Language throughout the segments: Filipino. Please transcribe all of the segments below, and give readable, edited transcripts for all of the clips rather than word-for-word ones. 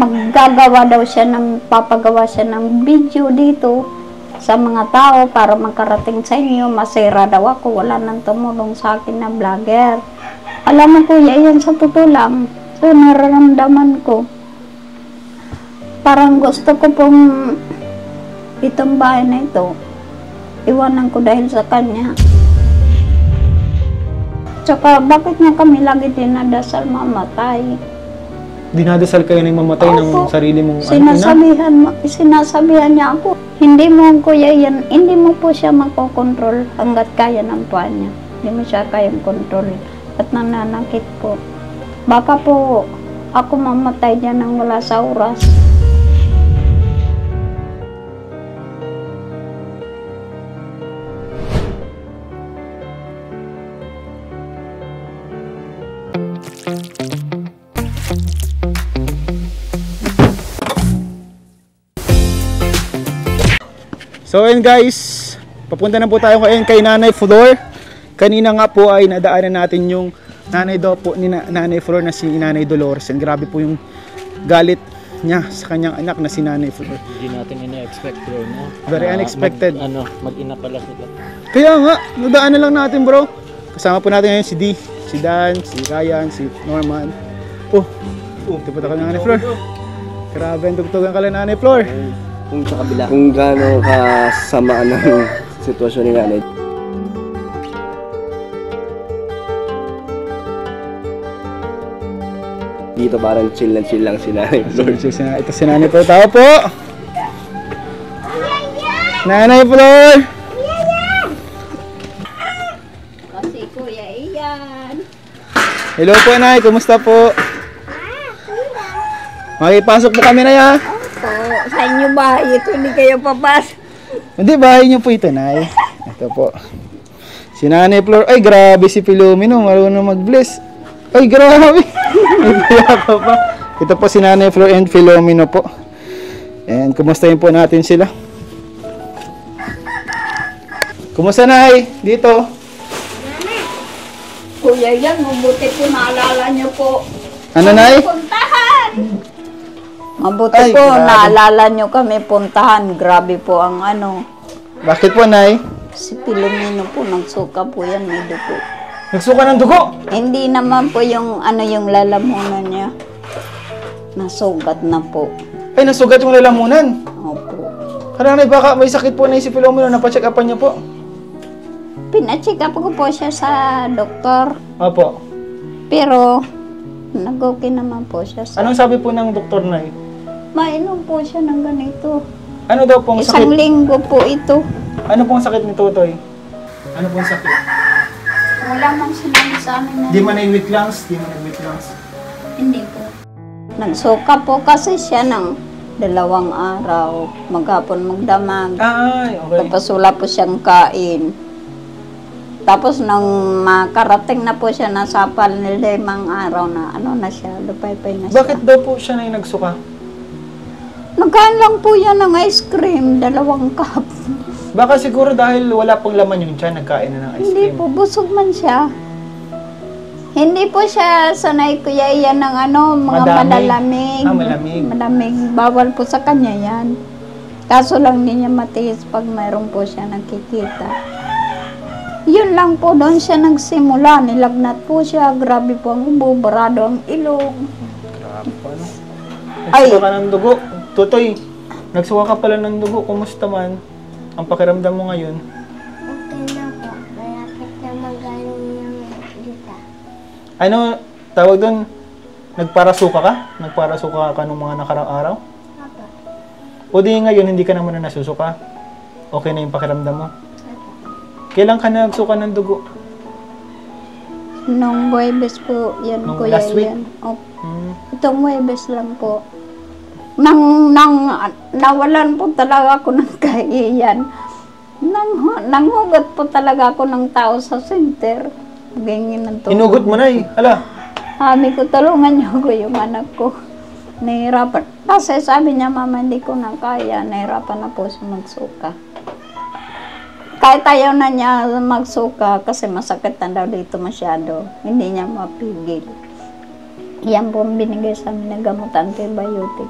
maggagawa daw siya papagawa siya ng video dito sa mga tao para makarating sa inyo. Masira daw ako, wala nang tumulong sa akin na vlogger. Alam mo kuya, yan sa totoo lang. So nararamdaman ko, parang gusto ko pong itong bahay na ito, iwanan ko dahil sa kanya. Tsaka bakit niya kami lagi dinadasal mamatay? Dinadasal kayo na mamatay ng sarili mong sinasabihan niya ako, hindi mo kuya yan, hindi mo po siya makokontrol hanggat kaya ng paa niya. Hindi mo siya kayang kontrolin at nananakit po. Baka po ako mamatay niya nang wala sa oras. So ayun guys, papunta na po tayo ngayon kay Nanay Flor. Kanina nga po ay nadaanan natin yung nanay daw po ni Nanay Flor na si Nanay Dolores. And grabe po yung galit niya sa kanyang anak na si Nanay Flor. Hindi natin ini-expect bro, no? Very unexpected. Mag-ina pala sila. Kaya nga, nadaanan lang natin bro. Kasama po natin ngayon si D, si Dan, si Ryan, si Norman. Ito po tayo ng Nanay Flor. Grabe ang tugtugan ka lang Nanay Flor. Kung sa kabila, kung gaano kasamaan ng sitwasyon ni nanay. Dito parang chill lang si nanay. Ito si Nanay Flor. Tao po! Nanay Flor! Kasi kuya iyan. Hello po Nay, kumusta po? Makipasok po kami na ya. Sa inyo ba? Ito hindi kayo papas. Hindi, bahay niyo po ito, Nay. Ito po. Si Nanay Flor. Ay, grabe si Filomeno. Marunong mag-bless. Ay, grabe. Pa. Ito po si Nanay Flor and Filomeno po. And kumustahin po natin sila. Kumusta, Nay? Dito. Kuya yan, mabuti po naalala niyo po. Ano, Nay? Puntahan! Mabuti Ay, po, grabe. naalala nyo kami puntahan. Grabe po ang ano. Bakit po, Nay? Si Filomeno po, nagsuka po yan, may dugo. Nagsuka ng dugo. Hindi naman po yung ano yung lalamunan niya. Nasugat na po. Ay, nasugat yung lalamunan. Opo. Kaya Nay, baka may sakit po na si Filomeno. Napacheck upan niyo po. Pina-check up ko po siya sa doktor. Opo. Pero, nag-okay naman po siya sa... Anong sabi po ng doktor, Nay? Mainom po siya ng ganito. Ano daw pong sakit? Isang linggo po ito. Ano pong sakit ni Totoy? Ano pong sakit? Wala man sinabi sa amin na... Di man ay weak lungs? Di man ay weak lungs? Hindi po. Nagsuka po kasi siya ng 2 araw. Maghapon magdamag. Ay, okay. Tapos wala po siyang kain. Tapos nung makarating na po siya, nasapal ni 5 araw na ano na siya, lupay-pay na siya. Bakit daw po siya na yung nagsuka? Nagkain lang po yan ng ice cream, 2 cup. Baka siguro dahil wala pong laman yung tiyan, nagkain na ng ice Hindi cream. po, busog man siya. Hindi po siya sanay kuya yan ng ano, mga Madami. malalamig. Malamig. Malamig. Bawal po sa kanya yan. Kaso lang hindi niya matiis pag mayroon po siya nakikita. Yun lang po, doon siya nagsimula. Nilagnat po siya. Grabe po ang ubo, barado ang ilong. Grabe po, ano? Ay. Nagsuka ka ng dugo. Totoy, nagsuka ka pala ng dugo. Kumusta man? Ang pakiramdam mo ngayon? Okay na po. Malapit na magaling yung dita. Ano, tawag doon, nagparasuka ka? Nagparasuka ka nung mga nakarang araw? Papa. O di ngayon, hindi ka naman na nasusuka? Okay na yung pakiramdam mo? Kailan ka nagsuka ng dugo? Nung Huwebes po, yan Nung kuya last week? yan. O, itong Huwebes lang po. Nawalan po talaga ako ng kaiyan. Nanghugot po talaga ako ng tao sa center. Gingin ng tulong. Hinugot mo na eh. Hala. Sabi ko, tulungan niyo ko yung anak ko. Nahirapan. Kasi sabi niya, mama, hindi ko na kaya. Nahirapan na po siya magsuka. Kahit ayaw na niya magsuka kasi masakit na daw dito masyado. Hindi niya mapigil. Yan po ang binigay sa amin na gamot, antibiotic.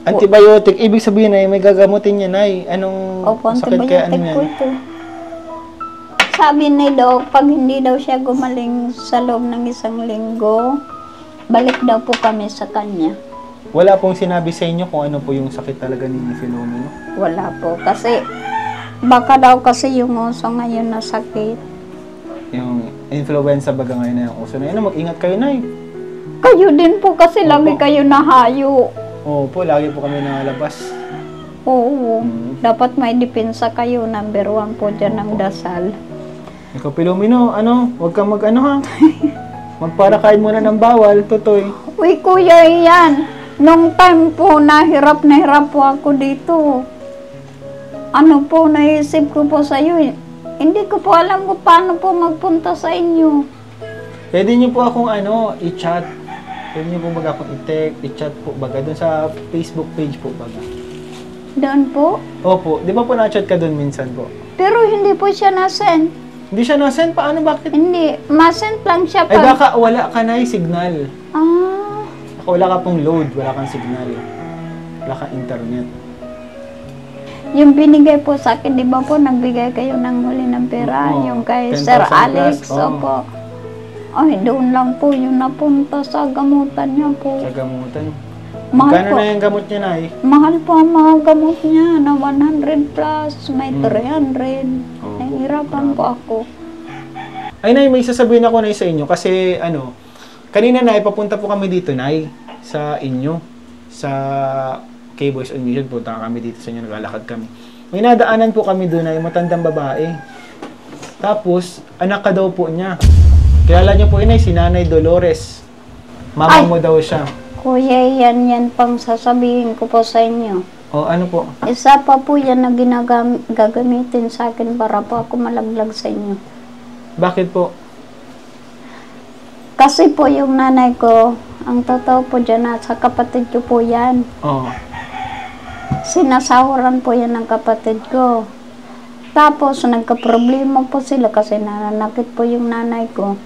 Antibiotic, ibig sabihin ay may gagamutin niya, Nay. Anong Opo, sakit kaya ano antibiotic yan? po ito. Sabi ni Doc, pag hindi daw siya gumaling sa loob ng 1 linggo, balik daw po kami sa kanya. Wala pong sinabi sa inyo kung ano po yung sakit talaga ni Filomeno? Wala po. Kasi, baka daw kasi yung uso ngayon na sakit. Yung influenza baga ngayon na yung uso na yun. Mag-ingat kayo, Nay. Kayo din po kasi lagi Opo. kayo nahayo. Opo, lagi po kami nakalabas. Oo. Dapat may depensa kayo. Number 1 po dyan ng dasal. Ikaw, Filomeno, huwag kang ha. Magparakain muna ng bawal, tutoy. Uy, kuya, yan. Nung time po, nahirap po ako dito. Ano po, naisip ko po sa'yo. Hindi ko po alam kung paano po magpunta sa inyo. Pwede niyo po akong i-chat. Pwede niyo po baga akong i-text, i-chat po baga doon sa Facebook page po baga. Doon po? Opo, di ba po na-chat ka doon minsan po? Pero hindi po siya nasend. Hindi siya na-send, paano, bakit? Hindi, masend lang siya Ay pa. baka wala ka na signal. Ah, Baka wala ka pong load, wala kang signal. Wala kang internet. yung binigay po sa akin, di ba po, nagbigay kayo ng huli ng pera, Oo, yung kay 10,000 Sir plus, Alex, oo. opo. Ay, doon lang po yung napunta sa gamutan niya po. Sa gamutan. Mahal Magkano po. na yung gamot niya, Nay? Mahal po ang mga gamot niya na 100 plus, may 300. Oo. Nahihirapan po ako. Ay, Nay, may sasabihin ako, Nay, sa inyo. Kasi, kanina, Nay, papunta po kami dito, Nay, sa inyo. Sa K-Boys on Mission, punta kami dito sa inyo, naglalakad kami. May nadaanan po kami doon, Nay, matandang babae. Tapos, anak ka daw po niya. Kilala niyo po yun, Nay, si Nanay Dolores. Mama Ay! mo daw siya. Kuya, yan pang sasabihin ko po sa inyo. O, ano po? Isa pa po yan na gagamitin sa akin para po ako malaglag sa inyo. Bakit po? Kasi po yung nanay ko, ang totoo po dyan, sa kapatid ko po yan. Oo. Sinasahuran po yan ng kapatid ko. Tapos, nagka-problema po sila kasi nananakit po yung nanay ko.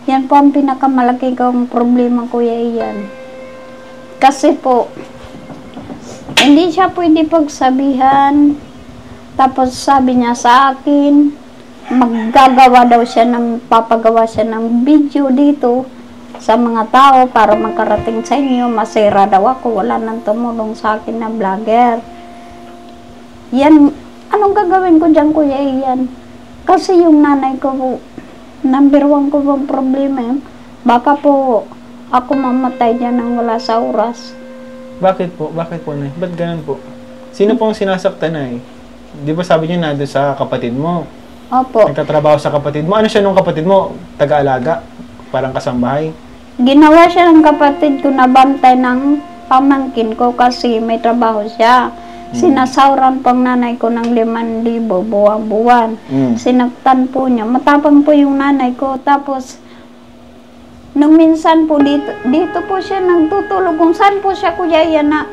Yan po ang pinakamalaki kong problema, kuya, iyan. Kasi po, hindi siya pwede pagsabihan. Tapos sabi niya sa akin, papagawa siya ng video dito sa mga tao para makarating sa inyo. Masira daw ako, wala nang tumulong sa akin na vlogger. Yan, anong gagawin ko dyan, kuya, yan? Kasi yung nanay ko po, number 1 ko pong problema, baka po ako mamatay dyan nang wala sa oras. Bakit po? Bakit po, Nay? Ba't ganun po? Sino pong sinasaktan, Nay? Di ba sabi niyo nandun sa kapatid mo? Opo. Nagtatrabaho sa kapatid mo. Ano siya nung kapatid mo? Taga-alaga? Parang kasambahay? Ginawa siya ng kapatid ko na bantay ng pamangkin ko kasi may trabaho siya. Sinasawran pang nanay ko ng 5,000 buwan-buwan. Sinaktan po niya. Matapang po yung nanay ko. Tapos, nung minsan po dito po siya nagtutulog. Kung saan po siya, kuya,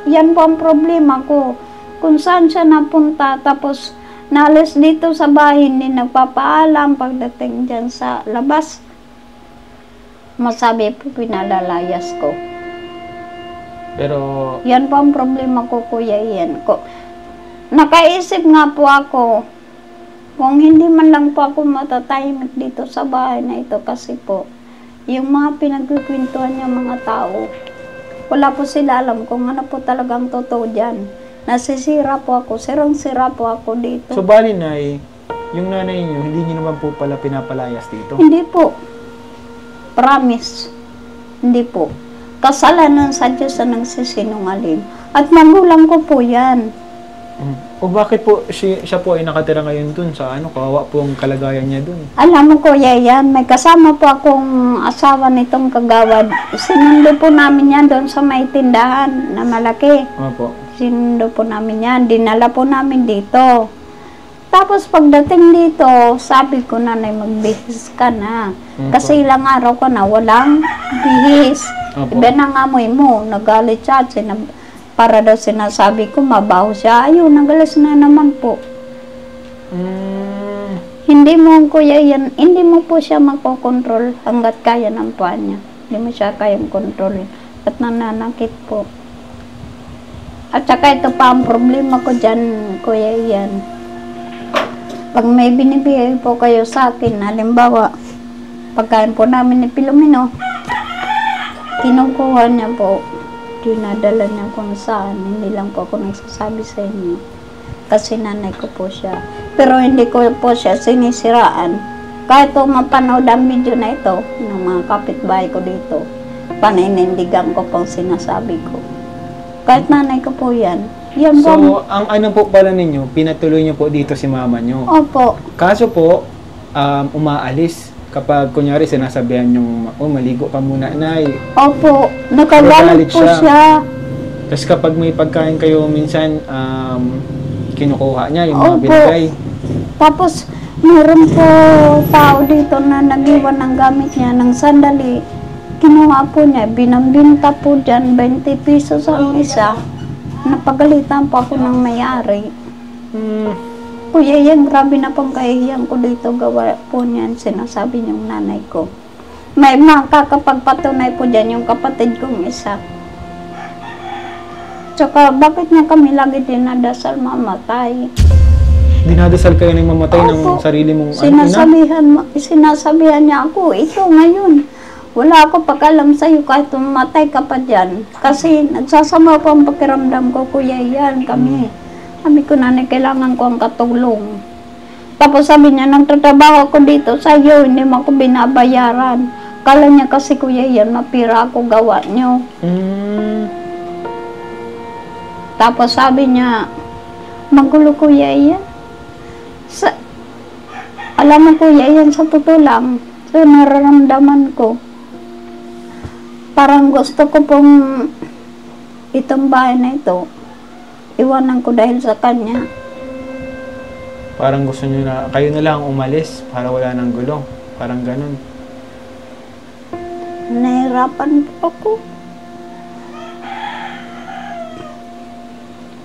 yan po ang problema ko. Kung saan siya napunta. Tapos, nalis dito sa bahay, hindi nagpapaalam pagdating dyan sa labas. Masabi po, pinalalayas ko. Pero, Yan po ang problema ko, kuya, yan ko. Nakaisip nga po ako, kung hindi man lang po ako matatahimik dito sa bahay na ito kasi po, yung mga pinagkikwentuhan niya mga tao, wala po sila alam kung ano po talagang totoo dyan. Nasisira po ako, sirang-sira po ako dito. so bali, Nay, yung nanay niyo, hindi niyo naman po pala pinapalayas dito? Hindi po. Promise. Hindi po. Kasalanan sa Diyos na nagsisinungaling. At magulang ko po yan. O bakit po siya po ay nakatira ngayon dun sa kawawa po ang kalagayan niya dun? Alam mo, kuya, yan, may kasama po akong asawa nitong kagawad. Sinundo po namin yan doon sa may tindahan na malaki. Opo. Sinundo po namin yan. Dinala po namin dito. Tapos pagdating dito, sabi ko, nanay, magbihis ka na. Kasi ilang araw ko na walang bihis. Opo. Iba nangamoy mo, nagalit siya. Para daw sinasabi ko, mabaho siya. Ayun, nagalis na naman po. Hindi mo, kuya, yan, hindi mo po siya makokontrol hanggat kaya ng paa niya. Hindi mo siya kayang kontrolin. at nananakit po. At saka ito pa ang problema ko dyan, Kuya Ian. Pag may binibigay po kayo sa akin, halimbawa, pagkain po namin ni Pilomeno, kinukuha niya po, dinadala niya kung saan, hindi lang po ako nagsasabi sa inyo. Kasi nanay ko po siya. Pero hindi ko po siya sinisiraan. Kahit po mapanood ang video na ito, ng mga kapitbahay ko dito, paninindigan ko pong sinasabi ko. Kahit nanay ko po yan. Yan po. So, ang ano po pala ninyo, pinatuloy niyo po dito si mama niyo. Opo. Kaso po, umaalis. Kapag kunyari sinasabihan yung, maligo ka muna, nay. Opo. Nakagalit po siya. Tapos kapag may pagkain kayo, minsan, kinukuha niya yung mga Opo. binigay. Tapos, meron po tao dito na nag-iwan ng gamit niya ng sandali. Kinuha po niya, binambinta po dyan, 20 pesos ang isa. Napagalitan po ako ng may-ari. Kuya yan, grabe na pong kahihiyan ko dito, gawa po niyan, sinasabi niyong nanay ko. May makakapagpatunay po dyan yung kapatid kong isa. Tsaka, bakit niya kami lagi dinadasal mamatay? Dinadasal kayo ng mamatay ng Opo. sarili mong Sinasabihan niya ako, ito ngayon. Wala ako pag-alam sa'yo kahit mamatay ka pa dyan. Kasi nagsasama po ang pakiramdam ko, Kuya yan, kami. Sabi ko, nanay, kailangan ko ang katulong. Tapos sabi niya, nagtatrabaho ako dito sa'yo, hindi mo ako binabayaran. Kala niya kasi, Kuya yan, mapira ako gawa niyo. Tapos sabi niya, magulo, Kuya yan. Alam mo, Kuya yan, sa totoo lang, so nararamdaman ko. Parang gusto ko pong itong bahay na ito, iwanan ko dahil sa kanya. Parang gusto nyo na, kayo na lang umalis para wala nang gulo. Parang ganun. Nahirapan po ako.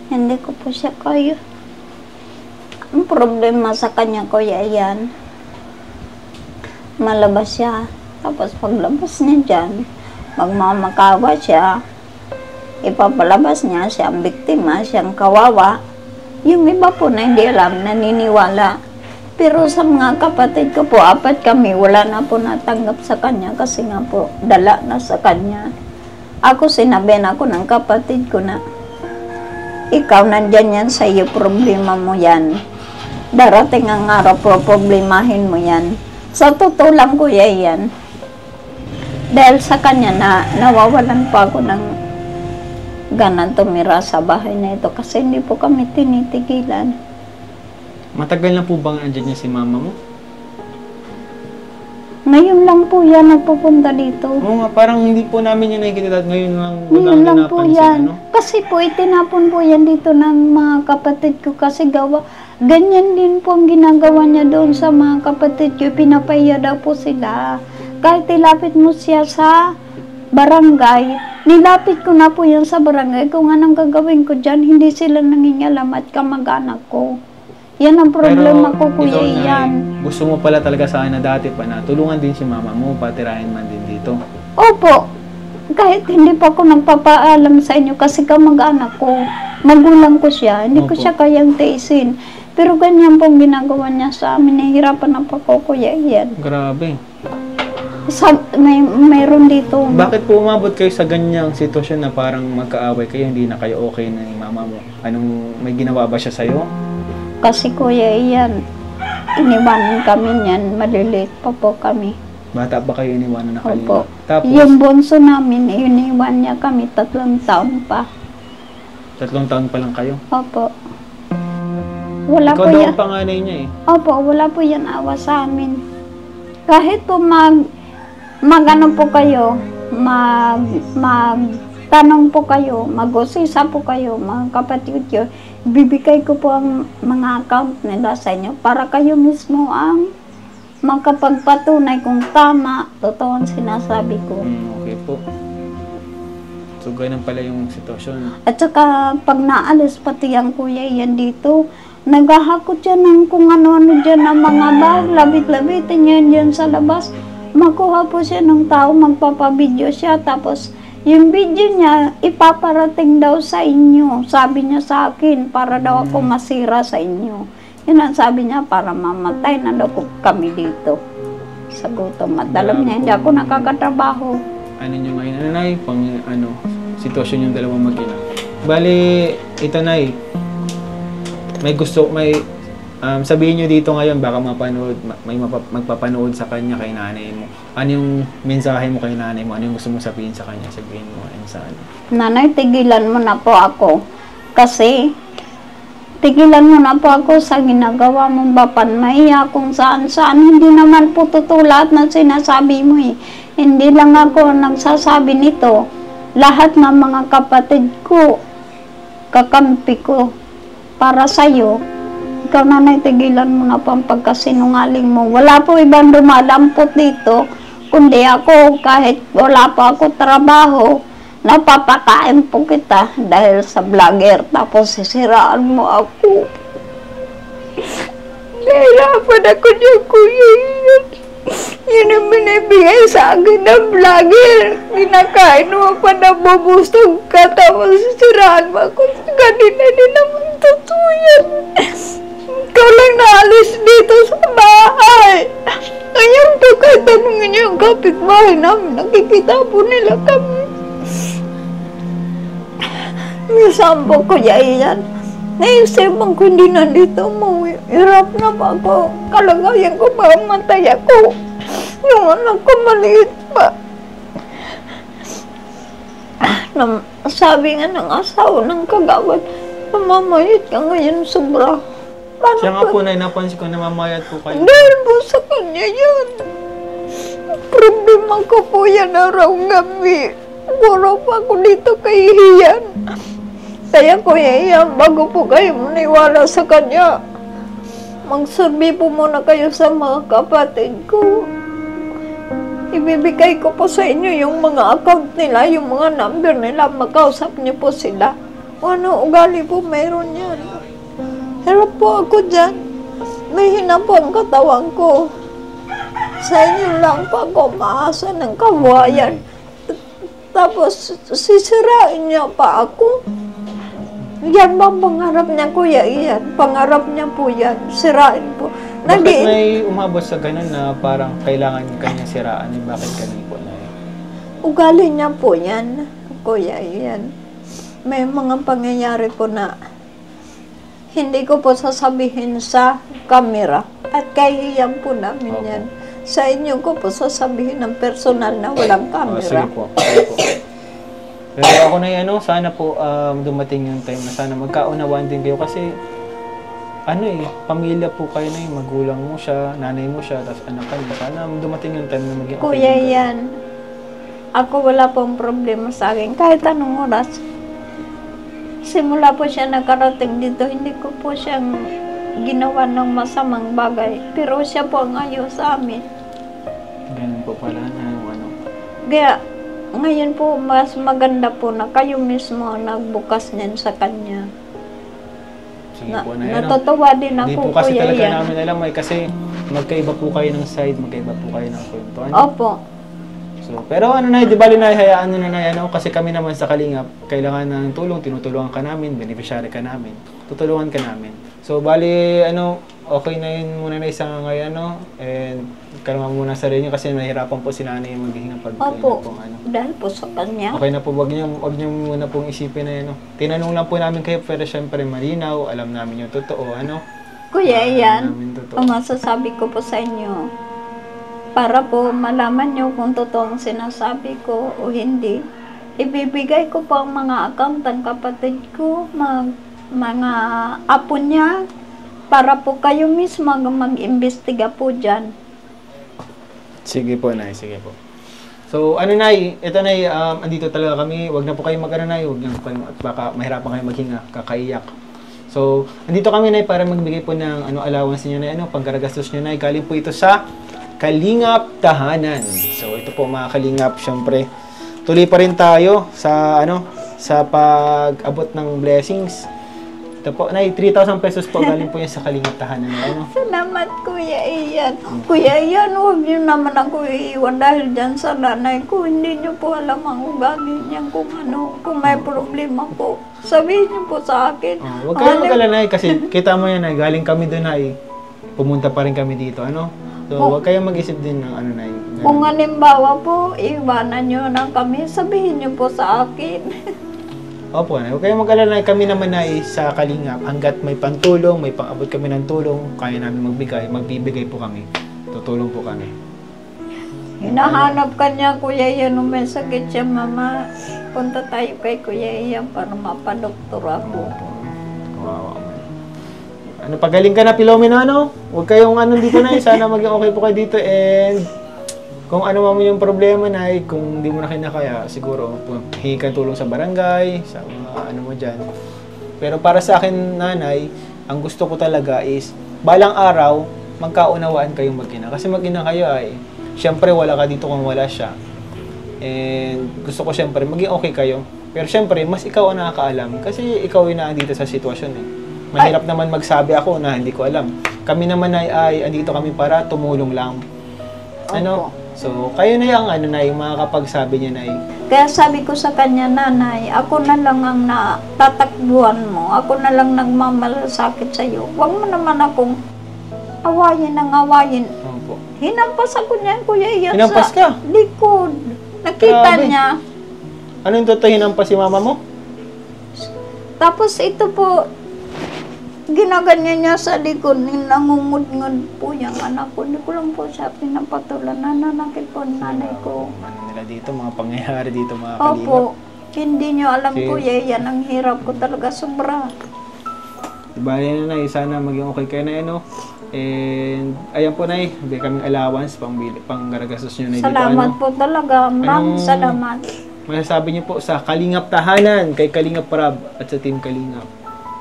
Hindi ko po siya kaya. Ang problema sa kanya, Kuya, yan. Malabas siya. Tapos paglabas niya dyan, magmamakawa siya. Ipapalabas niya, siyang biktima, siyang kawawa. Yung iba po na hindi alam, naniniwala. Pero sa mga kapatid ko po, 4 kami, wala na po natanggap sa kanya kasi nga po, dala na sa kanya. Ako sinabihan ako ng kapatid ko na, ikaw nandyan yan sa iyo, problema mo yan. Darating ang araw, problemahin mo yan. Sa totoo lang, Kuya, yan. Dahil sa kanya na nawawalan pa ako ng ganan tumira sa bahay na ito kasi hindi po kami tinitigilan. Matagal na po bang andyan niya si mama mo? Ngayon lang po yan nagpupunta dito. Oo nga, parang hindi po namin yung nakikita. Ngayon lang Ngayon lang po napansin, yan. ano? Kasi po itinapon po yan dito ng mga kapatid ko kasi gawa. Ganyan din po ang ginagawa niya doon sa mga kapatid ko. Pinapahiya daw po sila. Kahit ilapit mo siya sa barangay, nilapit ko na po yan sa barangay. Kung anong gagawin ko dyan, hindi sila nangingialam at kamag-anak ko. Yan ang problema ko, Kuya ikaw, Nay, Ian. gusto mo pala talaga sa akin na dati pa na tulungan din si mama mo, patirahin man din dito. Opo. Kahit hindi pa ako nagpapaalam sa inyo kasi kamag-anak ko, magulang ko siya, hindi ko Opo. siya kayang tiisin. Pero ganyan pong ginagawa niya sa amin, nahihirapan na pa ko, Kuya Ian. Grabe. Mayroon dito. Bakit po umabot kayo sa ganyang sitwasyon na parang magkaaway kayo, hindi na kayo okay na ni mama mo? May ginawa ba siya sa'yo? Kasi Kuya Ian, iniwanan kami niyan, maliliit pa po kami. Bata ba kayo iniwanan na kayo? Opo. Tapos, Yung bunso namin, iniwan niya kami 3 taon pa. 3 taon pa lang kayo? Opo. Wala Ikaw po daw yan. ang panganay niya eh. Opo, wala po yan awa sa amin. Kahit po ano po kayo, magtanong po kayo, mag-usisa po kayo, mga kapatid ko, bibigay ko po ang mga account nila sa inyo para kayo mismo ang makapagpatunay kung tama, totoo ang sinasabi ko. Okay po. So, ganun pala yung sitwasyon. At saka, pag naalis pati ang Kuya yan dito, naghahakot yan ng kung ano-ano dyan ng mga bag, labit-labitin yan dyan sa labas. Makuha po siya ng tao, magpapabideo siya, tapos Yung video niya, ipaparating daw sa inyo. Sabi niya sa akin, para daw ako masira sa inyo. Yun ang sabi niya, para mamatay na daw kami dito. Sa gutom. At alam niya, hindi ako nakakatrabaho. Ano nyo ngayon, ano Nay, pang sitwasyon yung dalawang mag-ina. Bali, ito Nay, sabihin nyo dito ngayon, baka magpapanood sa kanya kay nanay mo. Ano yung mensahe mo kay nanay mo? Ano yung gusto mong sabihin sa kanya? Sabihin mo ano sa ano. Nanay, tigilan mo na po ako. Kasi, tigilan mo na po ako sa ginagawa mong bapanmaya kung saan-saan. Hindi naman po totoo lahat na sinasabi mo eh. Hindi lang ako nagsasabi nito. Lahat ng mga kapatid ko, kakampi ko, para sa'yo. Ikaw, nanay, tigilan mo na po ang pagkasinungaling mo. Wala po ibang dumalampot dito, kundi ako, kahit wala pa ako trabaho, napapakain po kita dahil sa vlogger, tapos sisiraan mo ako. Nahirapan ako niya, kuya. Yun ang binibigay sa akin ng vlogger. Kinakain mo pa na bubustog ka, tapos sisiraan mo ako. Kanina din naman totoo yan. Ikaw lang naalis dito sa bahay. Ngayon to, kahit tanongin niyo yung kapitbahay namin, nakikita po nila kami. Minsan po ko yan. Naisipan ko hindi nandito mo. Hirap na ba ako? Kalagayan ko ba matay ako? Yung anak ko maliit pa. Sabi nga ng asawa ng kagawad, namamayit ka ngayon sobra. Paano Siya nga po, Nay, napansin ko namamayat po kayo. dahil po sa kanya yan. Problema ko po yan araw-gabi. Puro pa ako dito kay Hiyan. Kaya Kuya Iyan, bago po kayo maniwala sa kanya, magsabi po muna kayo sa mga kapatid ko. Ibibigay ko po sa inyo yung mga account nila, yung mga number nila, makausap niyo po sila. Kung ano ugali po meron yan. Hirap po ako dyan. Mahina po ang katawan ko. Sa inyo lang po ako maasa ng kawayan. Tapos sisirain niya pa ako. Yan bang pangarap niya, Kuya Iyan? Pangarap niya po yan. Sirain po. Bakit may umabot sa ganun na parang kailangan kanya siraan? Bakit ganun po, Nay? Ugali niya po yan, Kuya Iyan. May mga pangyayari po na hindi ko po sasabihin sa camera. At kahihiyan po namin yan. Sa inyo ko po sasabihin ng personal na walang camera. Sige po. Sige po. Pero ako na sana po dumating yung time na sana magkaunawaan din kayo kasi pamilya po kayo na magulang mo siya, nanay mo siya, tapos anak ka niya. Sana dumating yung time na maging okay. Kuya yan, ako wala pong problema sa akin. Kahit anong oras, simula po siya nakarating dito, hindi ko po siyang ginawa ng masamang bagay. Pero siya po ang ayaw sa amin. Ganun po pala na Kaya, ngayon po, mas maganda po na kayo mismo ang nagbukas niyan sa kanya. Sige po na Natutuwa din ako, Hindi po kasi Kuya talaga Iyan. namin alam kasi magkaiba po kayo ng side, magkaiba po kayo ng kwento. Opo. So, pero di bali na hayaan na kasi kami naman sa Kalingap, kailangan ng tulong, tinutulungan ka namin, beneficiary ka namin, tutulungan ka namin. So, bali, okay na yun muna na isang ngayon, and kalma muna sa rin kasi nahihirapan po si nanay maghihinga pag Opo, dahil po sa kanya. Okay na po, wag niyo muna pong isipin na tinanong lang po namin kayo, pero syempre malinaw, alam namin yung totoo, Kuya Iyan, namin totoo. ang masasabi ko po sa inyo, para po malaman nyo kung totoo ang sinasabi ko o hindi, ibibigay ko po ang mga account ng kapatid ko, mga apo niya, para po kayo mismo mag-imbestiga po dyan. Sige po, Nay. Sige po. So, Nay, ito, Nay, andito talaga kami. Huwag na po kayo Nay. Huwag na po kayo, at baka mahirapan kayo maghinga, kakaiyak. So, andito kami, Nay, para magbigay po ng allowance niyo, Nay, pangkaragastos niyo, Nay. Galing po ito sa Kalingap Tahanan. So, ito po, mga Kalingap, syempre. Tuloy pa rin tayo sa, sa pag-abot ng blessings. Ito po, Nay, 3,000 pesos po galing po yan sa Kalingap Tahanan. Salamat, Kuya. Kuya Ian. Kuya Ian, huwag niyo naman ako iiwan dahil dyan sa nanay ko. Hindi niyo po alam ang ugali niya kung kung may problema po. Sabihin niyo po sa akin. Huwag kayong mag-alala, Nay, kasi kita mo yan, Nay, galing kami doon, Nay. Pumunta pa rin kami dito, ano? So, huwag kayong mag-isip din ng ano, Nay. Kung halimbawa po, iwanan niyo na kami, sabihin niyo po sa akin. Opo, Nay. Huwag kayong mag-alala, Nay. Kami naman, Nay, sa Kalingap, hanggat may pantulong, may pang-abot kami ng tulong, kaya namin magbibigay po kami. Tutulong po kami. Hinahanap ka niya, Kuya Ian, nung may sakit siya, Mama. Punta tayo kay Kuya Ian para mapadoktor ako. Kawawa ka man. Ano, pagaling ka na, Pilomena, ano? Huwag kayong dito, Nay. Sana maging okay po kayo dito, and kung ano man yung problema, Nay, kung hindi mo na kinakaya, siguro, hingi kang tulong sa barangay, sa mga ano mo dyan. Pero para sa akin, Nanay, ang gusto ko talaga is, balang araw, magkaunawaan kayong mag-ina. Kasi mag-ina kayo ay, syempre wala ka dito kung wala siya. And gusto ko syempre, maging okay kayo. Pero syempre, mas ikaw ang nakakaalam. Kasi ikaw yung nandito sa sitwasyon eh. Mahirap naman magsabi ako na hindi ko alam. Kami naman ay andito kami para tumulong lang. Ano? So, kayo na yung yung makakapagsabi niya, Nay. Kaya sabi ko sa kanya, Nanay, ako na lang ang natatakbuhan mo. Ako na lang nagmamalasakit sa iyo. Huwag mo naman akong awayin ng awayin. Opo. Hinampas ako niya, Kuya Ian, Hinampas ka? sa likod. Nakita Grabe. niya. Ano yung totoo hinampas si mama mo? Tapos ito po, ginaganyan niya sa likod, nangungud-ngud po yung anak ko. Hindi ko lang po siya pinapatulan. Nananakit po ang nanay ko. Ano nila dito, mga pangyayari dito, mga kalingap. Opo, hindi niyo alam, Si- Kuya Ian, ang hirap ko talaga sobra. Bali na, Nay, sana maging okay kayo na ano. And ayan po, Nay, bigay kaming allowance pang garagastos nyo na dito. Salamat po talaga, ma'am. Anong- Salamat. Masasabi niyo po sa Kalingap Tahanan, kay Kalingap Prab at sa Team Kalingap.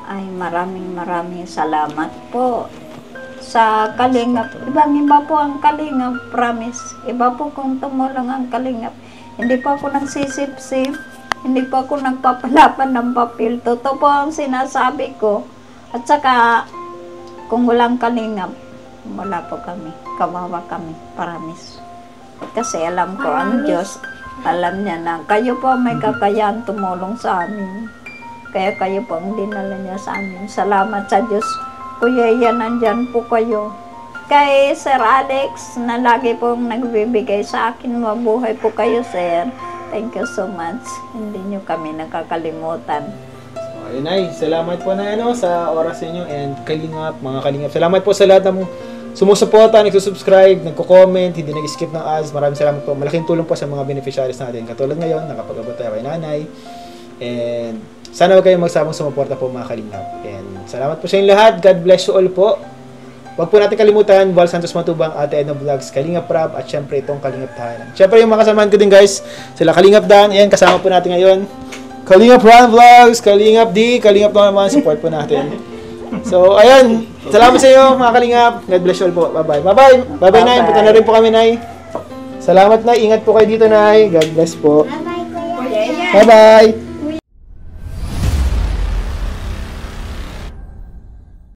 Ay, maraming salamat po sa Kalingap. Ibang-iba po ang Kalingap, promise. Iba po kung tumulong ang Kalingap. Hindi pa ako nagsisip-sip. Hindi pa ako nagpapalapan ng papel. Totoo po ang sinasabi ko. At saka, kung walang Kalingap, wala po kami. Kawawa kami, promise. Kasi alam ko, ang Diyos, alam niya na kayo po may kakayahan tumulong sa amin. Kaya kayo po ang dinala niya sa amin. Salamat sa Diyos. Kuya Ian, nandyan po kayo. Kay Sir Alex, na lagi pong nagbibigay sa akin. Mabuhay po kayo, Sir. Thank you so much. Hindi niyo kami nakakalimutan. Ayun, Nay, salamat po na sa oras niyo and Kalingap, mga Kalingap. Salamat po sa lahat ng sumusuporta, nagsusubscribe, nagko-comment, hindi nag-skip ng ads. Maraming salamat po. Malaking tulong po sa mga beneficiaries natin. Katulad ngayon, nakapag-abot tayo kay Nanay. And sana huwag kayong magsabang sumuporta po, mga Kalingap. And salamat po sa inyong lahat. God bless you all po. Huwag po natin kalimutan, Val Santos Matubang, Ate Edna Vlogs, Kalingap Prab, at syempre itong Kalingap Tahanan. Syempre yung mga kasamahan ko din, guys, sila Kalingap Dan. Ayan, kasama po natin ngayon. Kalingap Ran Vlogs, Kalingap D, Kalingap naman, support po natin. So, ayun. Salamat sa iyo, mga Kalingap. God bless you all po. Bye-bye. Bye-bye. Bye-bye, Nay. Punta na rin po kami, Nay. Salamat, Nay. Ingat po kayo dito, Nay. God bless po. Bye-bye, Kuya. Bye-bye.